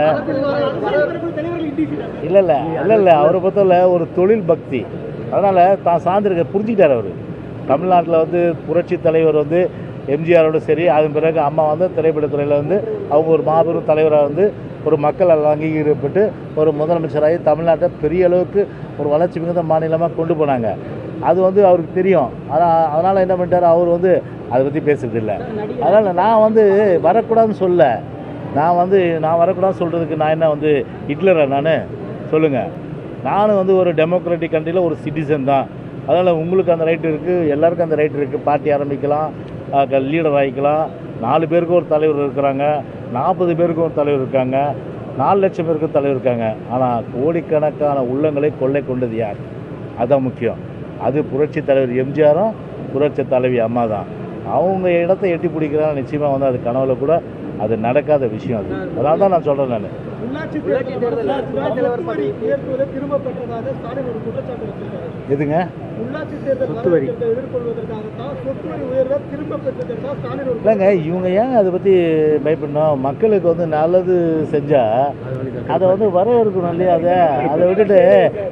இல்லை அவரை பொறுத்தவரை ஒரு தொழில் பக்தி. அதனால் தான் சார்ந்திருக்க புரிஞ்சுக்கிட்டார் அவர். தமிழ்நாட்டில் வந்து புரட்சி தலைவர் வந்து எம்ஜிஆரோட சரி, அதன் பிறகு அம்மா வந்து திரைப்படத்துறையில் வந்து அவங்க ஒரு மாபெரும் தலைவராக வந்து ஒரு மக்களால் அங்கீகரிக்கப்பட்டு ஒரு முதலமைச்சராகி தமிழ்நாட்டை பெரிய அளவுக்கு ஒரு வளர்ச்சி மிகுந்த மாநிலமாக கொண்டு போனாங்க. அது வந்து அவருக்கு தெரியும். அதனால் என்ன பண்ணிட்டார், அவர் வந்து அதை பற்றி பேசுறது இல்லை. அதனால் நான் வந்து வரக்கூடாதுன்னு சொல்ல, நான் வரக்கூடாதுன்னு சொல்கிறதுக்கு நான் என்ன வந்து ஹிட்லரா நான் சொல்லுங்கள். நானும் வந்து ஒரு டெமோக்ராட்டிக் கண்ட்ரியில் ஒரு சிட்டிசன் தான். அதனால் உங்களுக்கு அந்த ரைட் இருக்குது, எல்லாருக்கும் அந்த ரைட் இருக்குது. பார்ட்டி ஆரம்பிக்கலாம், லீடர் ஆகிக்கலாம். 4 பேருக்கும் ஒரு தலைவர் இருக்கிறாங்க, 40 பேருக்கும் ஒரு தலைவர் இருக்காங்க, 4 லட்சம் பேருக்கும் தலைவர் இருக்காங்க. ஆனால் கோடிக்கணக்கான உள்ளங்களை கொள்ளை கொண்டது யார்? அதுதான் முக்கியம். அது புரட்சி தலைவர் எம்ஜிஆரும் புரட்சி தலைவி அம்மா தான். அவங்க இடத்தை எட்டி பிடிக்கிறாங்க. நிச்சயமாக வந்து அது கனவுல கூட அது நடக்காத விஷயம். அது அதனால தான் நான் சொல்கிறேன். நான் உள்ளாட்சி தேர்தலில் துணைத் தலைவர் பதவி உயர்த்துவதை திரும்ப பெற்றதாக ஸ்டாலின் ஒரு குற்றச்சாட்டு வச்சிருக்காரு. எதுங்க? உள்ளாட்சி தேர்தல் எதிர்கொள்வதற்காகத்தான் சொத்து வரி உயர்வை திரும்ப பெற்றதற்காக ஸ்டாலின் ஒரு இல்லைங்க. இவங்க ஏங்க அதை பற்றி பயப்படணும்? மக்களுக்கு வந்து நல்லது செஞ்சால் அதை வந்து வரவேற்கணும் இல்லையா? அதை விட்டுட்டு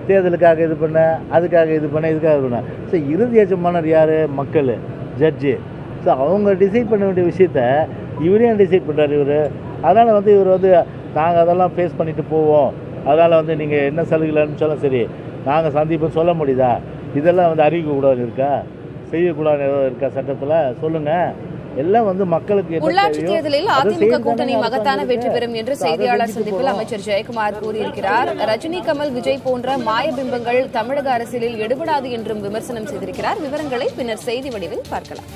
தேர்தலுக்காக இது பண்ண, அதுக்காக இது பண்ண, இதுக்காக இது பண்ண. ஸோ இறுதி எஜமானர் யார்? மக்கள், ஜட்ஜு. ஸோ அவங்க டிசைட் பண்ண வேண்டிய விஷயத்த இவரே டிசைட் பண்ணுறாரு இவர். அதனால் வந்து இவர் வந்து நாங்கள் அதெல்லாம் ஃபேஸ் பண்ணிட்டு போவோம், அதனால் வந்து நீங்கள் என்ன சலுகைகள் அனுப்பிச்சாலும் சரி நாங்கள் சந்திப்போம் சொல்ல முடியுதா? இதெல்லாம் வந்து அறிவிக்கக்கூடாது இருக்கா? செய்யக்கூடாது ஏதாவது இருக்கா சட்டத்தில்? சொல்லுங்கள். எல்லாம் வந்து மக்களுக்கு உள்ளாட்சி தேர்தலில் அதிமுக கூட்டணி மகத்தான வெற்றி பெறும் என்று செய்தியாளர் சந்திப்பில் அமைச்சர் ஜெயக்குமார் கூறியிருக்கிறார். ரஜினி, கமல், விஜய் போன்ற மாயபிம்பங்கள் தமிழக அரசியலில் எடுபடாது என்றும் விமர்சனம் செய்திருக்கிறார். விவரங்களை பின்னர் செய்தி வடிவில் பார்க்கலாம்.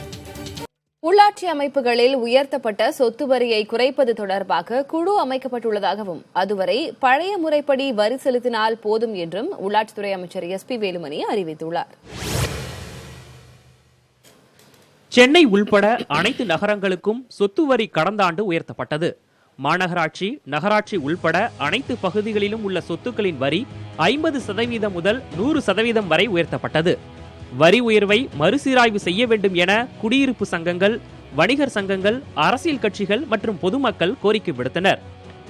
உள்ளாட்சி அமைப்புகளில் உயர்த்தப்பட்ட சொத்து வரியை குறைப்பது தொடர்பாக குழு அமைக்கப்பட்டுள்ளதாகவும் அதுவரை பழைய முறைப்படி வரி செலுத்தினால் போதும் என்றும் உள்ளாட்சித்துறை அமைச்சர் SP வேலுமணி அறிவித்துள்ளார். சென்னை உள்பட அனைத்து நகரங்களுக்கும் சொத்து வரி கடந்த ஆண்டு உயர்த்தப்பட்டது. மாநகராட்சி, நகராட்சி உள்பட அனைத்து பகுதிகளிலும் உள்ள சொத்துக்களின் வரி 50% முதல் 100% வரை உயர்த்தப்பட்டது. வரி உயர்வை மறுசீராய்வு செய்ய வேண்டும் என குடியிருப்பு சங்கங்கள், வணிகர் சங்கங்கள், அரசியல் கட்சிகள் மற்றும் பொதுமக்கள் கோரிக்கை விடுத்தனர்.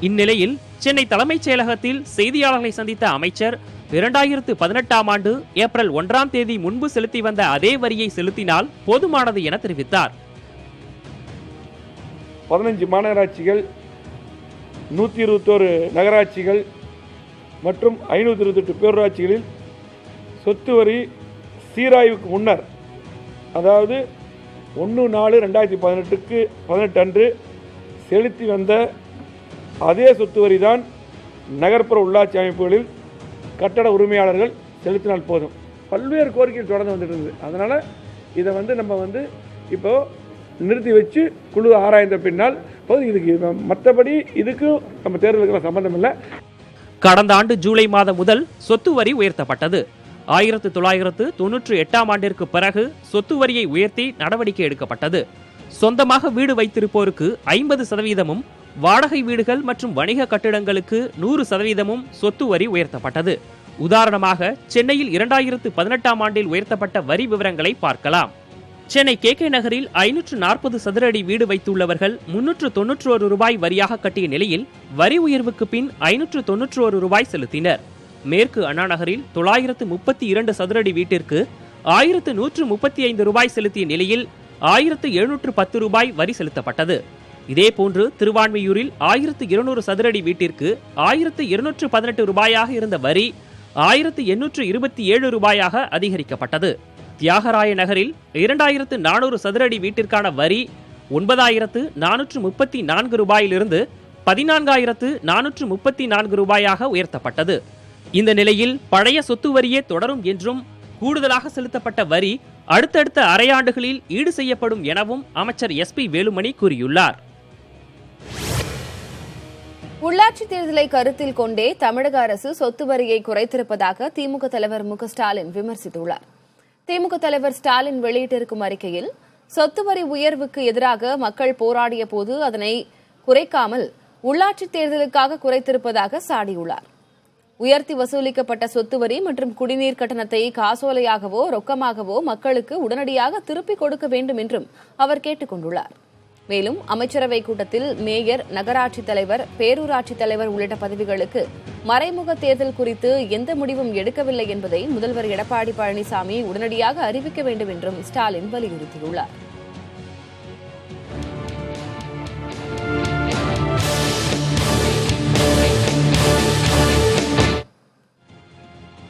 இந்நிலையில் சென்னை தலைமைச் செயலகத்தில் செய்தியாளர்களை சந்தித்த அமைச்சர் 2018ஆம் ஆண்டு ஏப்ரல் 1ஆம் தேதி முன்பு செலுத்தி வந்த அதே வரியை செலுத்தினால் போதுமானது என தெரிவித்தார். 15 மாநகராட்சிகள், 121 நகராட்சிகள் மற்றும் 528 பேரூராட்சிகளில் சொத்து வரி சீராய்வுக்கு முன்னர், அதாவது 1/4/2018 அன்று செலுத்தி வந்த அதே சொத்து வரி தான் நகர்ப்புற உள்ளாட்சி அமைப்புகளில் கட்டட உரிமையாளர்கள் செலுத்தினால் போதும். பல்வேறு கோரிக்கைகள் தொடர்ந்து வந்துட்டு இருந்தது. அதனால் இதை வந்து நம்ம வந்து இப்போ நிறுத்தி வச்சு குழு ஆராய்ந்த பின்னால் இதுக்கு மற்றபடி இதுக்கும் நம்ம தேர்தலுக்கு சம்பந்தம் இல்லை. கடந்த ஆண்டு ஜூலை மாதம் முதல் சொத்து வரி உயர்த்தப்பட்டது. 1998ஆம் ஆண்டிற்கு பிறகு சொத்து வரியை உயர்த்தி நடவடிக்கை எடுக்கப்பட்டது. சொந்தமாக வீடு வைத்திருப்போருக்கு 50%, வாடகை வீடுகள் மற்றும் வணிக கட்டிடங்களுக்கு 100% சொத்து வரி உயர்த்தப்பட்டது. உதாரணமாக சென்னையில் 2018ஆம் ஆண்டில் உயர்த்தப்பட்ட வரி விவரங்களை பார்க்கலாம். சென்னை KK நகரில் 540 சதுர அடி வீடு வைத்துள்ளவர்கள் 391 ரூபாய் வரியாக கட்டிய நிலையில் வரி உயர்வுக்கு பின் 591 ரூபாய் செலுத்தினர். மேற்கு அண்ணா நகரில் 932 சதுரடி வீட்டிற்கு 1135 ரூபாய் செலுத்திய நிலையில் 1710 ரூபாய் வரி செலுத்தப்பட்டது. இதேபோன்று திருவான்மியூரில் 1200 சதுரடி வீட்டிற்கு 1218 ரூபாயாக இருந்த வரி 1827 ரூபாயாக அதிகரிக்கப்பட்டது. தியாகராய நகரில் 2400 சதுரடி வீட்டிற்கான வரி 9434 ரூபாயிலிருந்து 14434 ரூபாயாக உயர்த்தப்பட்டது. இந்த நிலையில் பழைய சொத்து வரியே தொடரும் என்றும் கூடுதலாக செலுத்தப்பட்ட வரி அடுத்தடுத்த அரையாண்டுகளில் ஈடு செய்யப்படும் எனவும் அமைச்சர் SP வேலுமணி கூறியுள்ளார். உள்ளாட்சி தேர்தலை கருத்தில் கொண்டே தமிழக அரசு சொத்து வரியை குறைத்திருப்பதாக திமுக தலைவர் மு க ஸ்டாலின் விமர்சித்துள்ளார். திமுக தலைவர் ஸ்டாலின் வெளியிட்டிருக்கும் அறிக்கையில் சொத்து வரி உயர்வுக்கு எதிராக மக்கள் போராடிய போது அதனை குறைக்காமல் உள்ளாட்சி தேர்தலுக்காக குறைத்திருப்பதாக சாடியுள்ளார். உயர்த்தி வசூலிக்கப்பட்ட சொத்து வரி மற்றும் குடிநீர் கட்டணத்தை காசோலையாகவோ ரொக்கமாகவோ மக்களுக்கு உடனடியாக திருப்பிக் கொடுக்க வேண்டும் என்றும் அவர் கேட்டுக் கொண்டுள்ளார். மேலும் அமைச்சரவைக் கூட்டத்தில் மேயர், நகராட்சித் தலைவர், பேரூராட்சித் தலைவர் உள்ளிட்ட பதவிகளுக்கு மறைமுக தேர்தல் குறித்து எந்த முடிவும் எடுக்கவில்லை என்பதை முதல்வர் எடப்பாடி பழனிசாமி உடனடியாக அறிவிக்க வேண்டும் என்றும் ஸ்டாலின் வலியுறுத்தியுள்ளார்.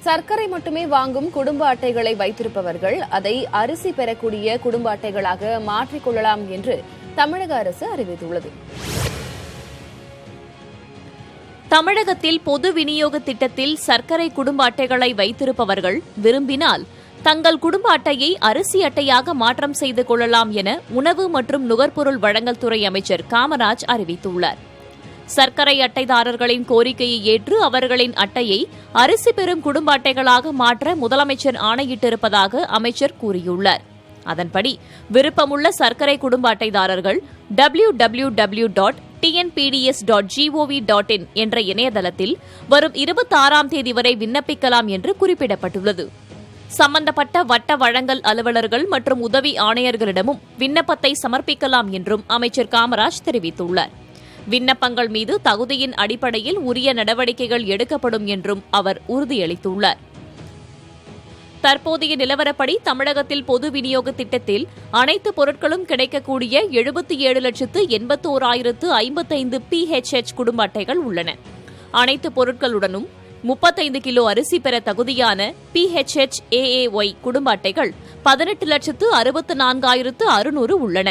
சர்க்கரை மட்டுமே வாங்கும் குடும்ப அட்டைகளை வைத்திருப்பவர்கள் அதை அரிசி பெறக்கூடிய குடும்ப அட்டைகளாக மாற்றிக்கொள்ளலாம் என்று தமிழக அரசு அறிவித்துள்ளது. தமிழகத்தில் பொது விநியோக திட்டத்தில் சர்க்கரை குடும்ப அட்டைகளை வைத்திருப்பவர்கள் விரும்பினால் தங்கள் குடும்ப அட்டையை அரிசி அட்டையாக மாற்றம் செய்து கொள்ளலாம் என உணவு மற்றும் நுகர்பொருள் வழங்கல் துறை அமைச்சர் காமராஜ் அறிவித்துள்ளார். சர்க்கரை அட்டைதாரர்களின் கோரிக்கையை ஏற்று அவர்களின் அட்டையை அரிசி பெறும் குடும்ப அட்டைகளாக மாற்ற முதலமைச்சர் ஆணையிட்டிருப்பதாக அமைச்சர் கூறியுள்ளார். அதன்படி விருப்பமுள்ள சர்க்கரை குடும்ப அட்டைதாரர்கள் www.tnpds.gov.in என்ற இணையதளத்தில் வரும் 26ஆம் தேதி வரை விண்ணப்பிக்கலாம் என்று குறிப்பிடப்பட்டுள்ளது. சம்பந்தப்பட்ட வட்ட வழங்கல் அலுவலர்கள் மற்றும் உதவி ஆணையர்களிடமும் விண்ணப்பத்தை சமர்ப்பிக்கலாம் என்றும் அமைச்சர் காமராஜ் தெரிவித்துள்ளார். விண்ணப்பங்கள் மீது தகுதியின் அடிப்படையில் உரிய நடவடிக்கைகள் எடுக்கப்படும் என்றும் அவர் உறுதியளித்துள்ளார். தற்போதைய நிலவரப்படி தமிழகத்தில் பொது விநியோக திட்டத்தில் அனைத்து பொருட்களும் கிடைக்கக்கூடிய 77,81,055 PHH குடும்ப அட்டைகள் உள்ளன. அனைத்து பொருட்களுடனும் 35 கிலோ அரிசி பெற தகுதியான PHH-AAY குடும்ப அட்டைகள் 18,64,600 உள்ளன.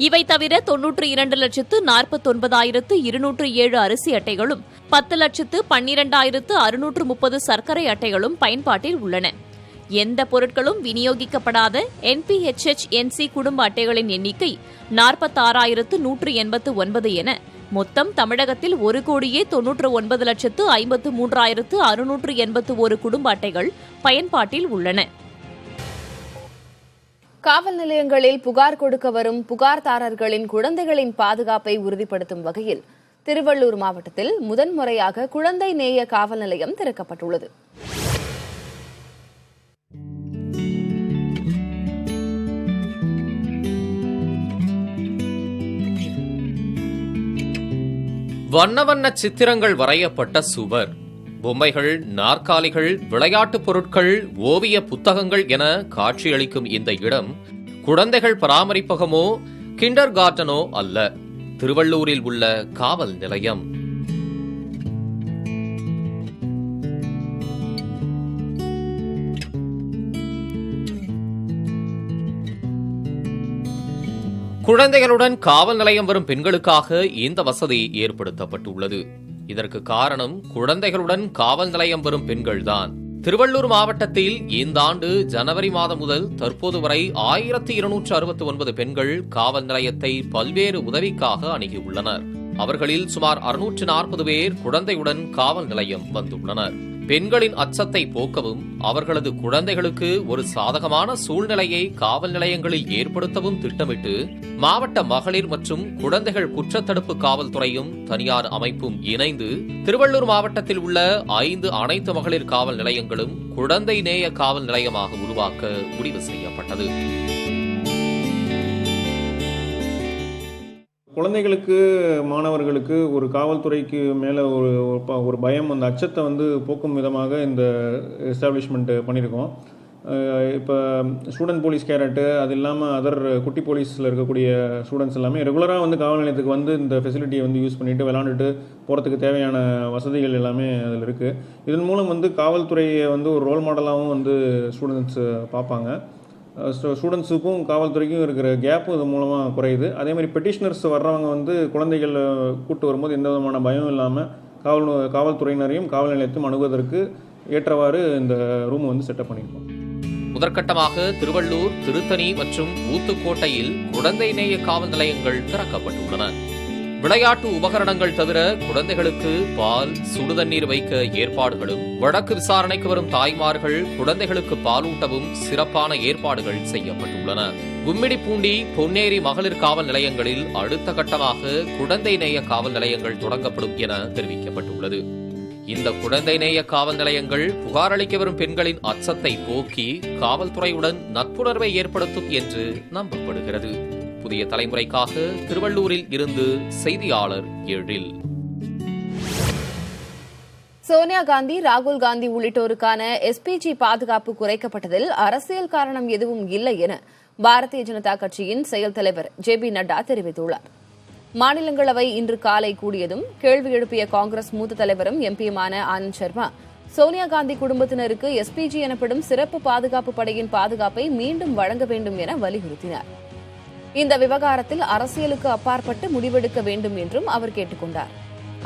இவை தவிர 92,49,207 அரிசி அட்டைகளும் 10,12,630 சர்க்கரை அட்டைகளும் பயன்பாட்டில் உள்ளன. எந்த பொருட்களும் விநியோகிக்கப்படாத NPHH-NC குடும்ப அட்டைகளின் எண்ணிக்கை 46,189 என மொத்தம் தமிழகத்தில் 1,99,53,681 குடும்ப அட்டைகள் பயன்பாட்டில் உள்ளன. காவல் நிலையங்களில் புகார் கொடுக்க வரும் புகார்தாரர்களின் குழந்தைகளின் பாதுகாப்பை உறுதிப்படுத்தும் வகையில் திருவள்ளூர் மாவட்டத்தில் முதன்முறையாக குழந்தை நேய காவல் நிலையம் திறக்கப்பட்டுள்ளது. வண்ண வண்ண சித்திரங்கள் வரையப்பட்ட சுவர், பொம்மைகள், நாற்காலிகள், விளையாட்டுப் பொருட்கள், ஓவிய புத்தகங்கள் என காட்சியளிக்கும் இந்த இடம் குழந்தைகள் பராமரிப்பகமோ கிண்டர் கார்டனோ அல்ல, திருவள்ளூரில் உள்ள காவல் நிலையம். குழந்தைகளுடன் காவல் நிலையம் வரும் பெண்களுக்காக இந்த வசதி ஏற்படுத்தப்பட்டுள்ளது. இதற்கு காரணம் குழந்தைகளுடன் காவல் நிலையம் வரும் பெண்கள்தான். திருவள்ளூர் மாவட்டத்தில் இந்த ஆண்டு ஜனவரி மாதம் முதல் தற்போது வரை 1269 பெண்கள் காவல் நிலையத்தை பல்வேறு உதவிக்காக அணுகியுள்ளனர். அவர்களில் சுமார் 640 பேர் குழந்தையுடன் காவல் நிலையம் வந்துள்ளனர். பெண்களின் அச்சத்தை போக்கவும் அவர்களது குழந்தைகளுக்கு ஒரு சாதகமான சூழ்நிலையை காவல் நிலையங்களில் ஏற்படுத்தவும் திட்டமிட்டு மாவட்ட மகளிர் மற்றும் குழந்தைகள் குற்றத்தடுப்பு காவல்துறையும் தனியார் அமைப்பும் இணைந்து திருவள்ளூர் மாவட்டத்தில் உள்ள 5 அனைத்து மகளிர் காவல் நிலையங்களும் குழந்தை நேய காவல் நிலையமாக உருவாக்க முடிவு செய்யப்பட்டது. குழந்தைகளுக்கு, மாணவர்களுக்கு ஒரு காவல்துறைக்கு மேலே ஒரு பயம், அந்த அச்சத்தை போக்கும் விதமாக இந்த எஸ்டாப்ளிஷ்மெண்ட் பண்ணியிருக்கோம். இப்போ ஸ்டூடெண்ட் போலீஸ் கேரட்டு, அது இல்லாமல் அதர் குட்டி போலீஸில் இருக்கக்கூடிய ஸ்டூடெண்ட்ஸ் எல்லாமே ரெகுலராக காவல் நிலையத்துக்கு இந்த ஃபெசிலிட்டியை யூஸ் பண்ணிவிட்டு விளாண்டுட்டு போகிறதுக்கு தேவையான வசதிகள் எல்லாமே அதில் இருக்குது. இதன் மூலம் காவல்துறையை ஒரு ரோல் மாடலாகவும் ஸ்டூடெண்ட்ஸ் பார்ப்பாங்க. ஸ்டூடெண்ட்ஸுக்கும் காவல்துறைக்கும் இருக்கிற கேப்பும் இது மூலமாக குறையுது. அதேமாதிரி பெட்டிஷனர்ஸ் வர்றவங்க குழந்தைகள் கூட்டு வரும்போது எந்த விதமான பயம் இல்லாமல் காவல்துறையினரையும் காவல் நிலையத்தையும் அணுகுவதற்கு ஏற்றவாறு இந்த ரூம் செட்டப் பண்ணியிருக்கோம். முதற்கட்டமாக திருவள்ளூர், திருத்தணி மற்றும் ஊத்துக்கோட்டையில் குழந்தை நேய காவல் நிலையங்கள் திறக்கப்பட்டுள்ளன. விளையாட்டு உபகரணங்கள் தவிர குழந்தைகளுக்கு பால், சுடுதண்ணீர் வைக்க ஏற்பாடுகளும், வழக்கு விசாரணைக்கு வரும் தாய்மார்கள் குழந்தைகளுக்கு பாலூட்டவும் சிறப்பான ஏற்பாடுகள் செய்யப்பட்டுள்ளன. கும்மிடிப்பூண்டி, பொன்னேரி மகளிர் காவல் நிலையங்களில் அடுத்த கட்டமாக குழந்தை நேய காவல் நிலையங்கள் தொடங்கப்படும் என தெரிவிக்கப்பட்டுள்ளது. இந்த குழந்தை நேய காவல் நிலையங்கள் புகார் அளிக்க வரும் பெண்களின் அச்சத்தை போக்கி காவல்துறையுடன் நட்புணர்வை ஏற்படுத்தும் என்று நம்பப்படுகிறது. புதிய தலைமுறைக்காக திருவள்ளூரில் இருந்து செய்தியாளர் எழில். சோனியா காந்தி, ராகுல் காந்தி உள்ளிட்டோருக்கான SPG பாதுகாப்பு குறைக்கப்பட்டதில் அரசியல் காரணம் எதுவும் இல்லை என பாரதிய ஜனதா கட்சியின் செயல் தலைவர் JB நட்டா தெரிவித்துள்ளார். மாநிலங்களவை இன்று காலை கூடியதும் கேள்வி எழுப்பிய காங்கிரஸ் மூத்த தலைவரும் MPயுமான ஆனந்த் சர்மா சோனியா காந்தி குடும்பத்தினருக்கு எஸ்பிஜி எனப்படும் சிறப்பு பாதுகாப்பு படையின் பாதுகாப்பை மீண்டும் வழங்க வேண்டும் என வலியுறுத்தினார். இந்த விவகாரத்தில் அரசியலுக்கு அப்பாற்பட்டு முடிவெடுக்க வேண்டும் என்றும் அவர் கேட்டுக் கொண்டார்.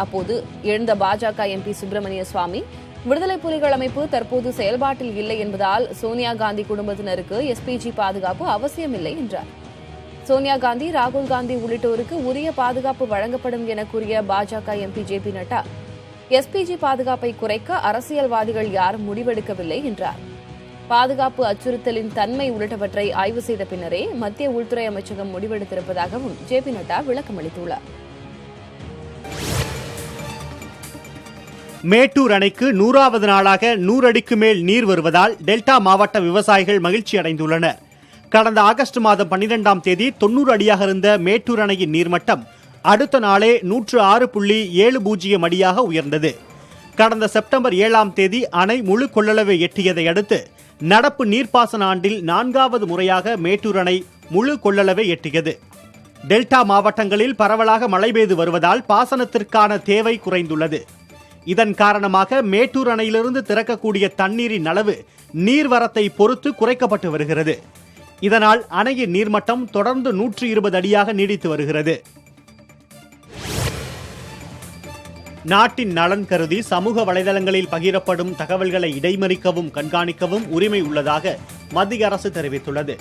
அப்போது எழுந்த பாஜக எம்பி சுப்பிரமணிய சுவாமி, விடுதலை புலிகள் அமைப்பு தற்போது செயல்பாட்டில் இல்லை என்பதால் சோனியா காந்தி குடும்பத்தினருக்கு எஸ்பிஜி பாதுகாப்பு அவசியமில்லை என்றார். சோனியா காந்தி, ராகுல் காந்தி உள்ளிட்டோருக்கு உரிய பாதுகாப்பு வழங்கப்படும் என கூறிய பாஜக எம்பி ஜே.பி. நட்டா, எஸ்பிஜி பாதுகாப்பை குறைக்க அரசியல்வாதிகள் யாரும் முடிவெடுக்கவில்லை என்றார். பாதுகாப்பு அச்சுறுத்தலின் தன்மை உள்ளிட்டவற்றை ஆய்வு செய்த பின்னரே மத்திய உள்துறை அமைச்சகம் முடிவெடுத்திருப்பதாகவும் ஜே.பி. நட்டா விளக்கமளித்துள்ளார். மேட்டூர் அணைக்கு 100வது நாளாக 100 அடிக்கு மேல் நீர் வருவதால் டெல்டா மாவட்ட விவசாயிகள் மகிழ்ச்சி அடைந்துள்ளனர். கடந்த ஆகஸ்ட் மாதம் 12ஆம் தேதி 90 அடியாக இருந்த மேட்டூர் அணையின் நீர்மட்டம் அடுத்த நாளே 106.70 அடியாக உயர்ந்தது. கடந்த செப்டம்பர் 7ஆம் தேதி அணை முழு கொள்ளளவை எட்டியதை அடுத்து நடப்பு நீர்ப்பாசன ஆண்டில் 4வது முறையாக மேட்டூர் அணை முழு கொள்ளளவை எட்டியது. டெல்டா மாவட்டங்களில் பரவலாக மழை பெய்து வருவதால் பாசனத்திற்கான தேவை குறைந்துள்ளது. இதன் காரணமாக மேட்டூர் அணையிலிருந்து திறக்கக்கூடிய தண்ணீரின் அளவு நீர்வரத்தை பொறுத்து குறைக்கப்பட்டு வருகிறது. இதனால் அணையின் நீர்மட்டம் தொடர்ந்து 120 அடியாக நீடித்து வருகிறது. நாட்டின் நலன் கருதி சமூக வலைதளங்களில் பகிரப்படும் தகவல்களை இடைமறிக்கவும் கண்காணிக்கவும் உரிமை உள்ளதாக மத்திய அரசு தெரிவித்துள்ளது.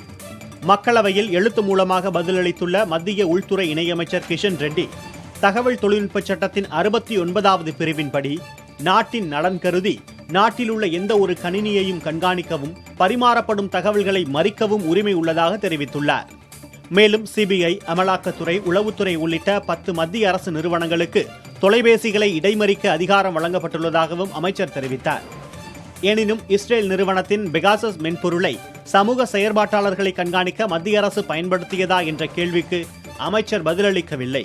மக்களவையில் எழுத்து மூலமாக பதிலளித்துள்ள மத்திய உள்துறை இணையமைச்சர் கிஷன் ரெட்டி, தகவல் தொழில்நுட்ப சட்டத்தின் 69வது பிரிவின்படி நாட்டின் நலன் கருதி நாட்டில் உள்ள எந்த ஒரு கணினியையும் கண்காணிக்கவும் பரிமாறப்படும் தகவல்களை மறிக்கவும் உரிமை உள்ளதாக தெரிவித்துள்ளார். மேலும் சிபிஐ, அமலாக்கத்துறை, உளவுத்துறை உள்ளிட்ட 10 மத்திய அரசு நிறுவனங்களுக்கு தொலைபேசிகளை இடைமறிக்க அதிகாரம் வழங்கப்பட்டுள்ளதாகவும் அமைச்சர் தெரிவித்தார். எனினும் இஸ்ரேல் நிறுவனத்தின் பெகாசஸ் மென்பொருளை சமூக செயற்பாட்டாளர்களை கண்காணிக்க மத்திய அரசு பயன்படுத்தியதா என்ற கேள்விக்கு அமைச்சர் பதிலளிக்கவில்லை.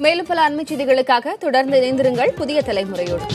மேலும் பல அண்மைச் செய்திகளுக்காக தொடர்ந்து இணைந்திருங்கள் புதிய தலைமுறையோடு.